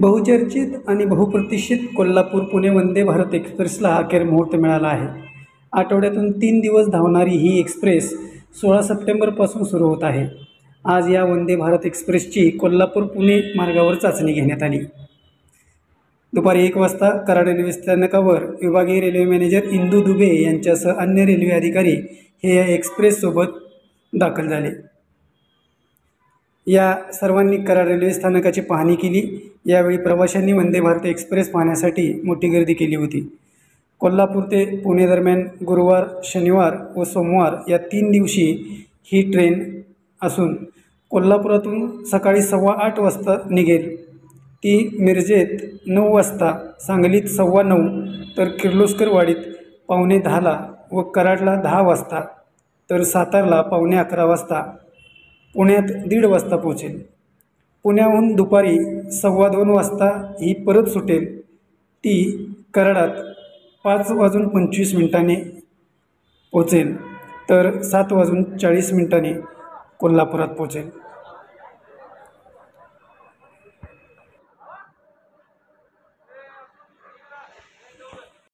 बहुचर्चित आणि बहुप्रतीक्षित कोल्हापूर पुणे वंदे भारत एक्सप्रेसला अखेर मुहूर्त मिळाला आहे. आठवड्यातून 3 दिवस धावणारी ही एक्सप्रेस 16 सप्टेंबरपासून सुरू होत आहे. आज या वंदे भारत एक्सप्रेसची कोल्हापूर पुणे मार्गावर चाचणी घेण्यात आली. दुपारी 1 वाजता कराड रेल्वे स्थानकावर विभागीय रेल्वे मॅनेजर इंदू दुबे यांच्यासह अन्य रेल्वे अधिकारी हे या एक्सप्रेससोबत दाखल झाले. या सर्वांनी कराड रेल्वे स्थानकाची पाहणी केली. यावेळी प्रवाशांनी वंदे भारत एक्सप्रेस पाहण्यासाठी मोठी गर्दी केली होती. कोल्हापूर ते पुणे दरम्यान गुरुवार, शनिवार व सोमवार या 3 दिवशी ही ट्रेन असून कोल्हापुरातून सकाळी 8:15 वाजता निघेल. ती मिरजेत 9 वाजता, सांगलीत 9:15 तर किर्लोस्करवाडीत 9:45 व कराडला 10 वाजता तर सातारला 11:15 वाजता, पुण्यात 1:30 वाजता पोहोचेल. पुण्याहून दुपारी 2:15 वाजता ही परत सुटेल. ती कराडात 5:25 पोहोचेल तर 7:40 कोल्हापुरात पोहोचेल.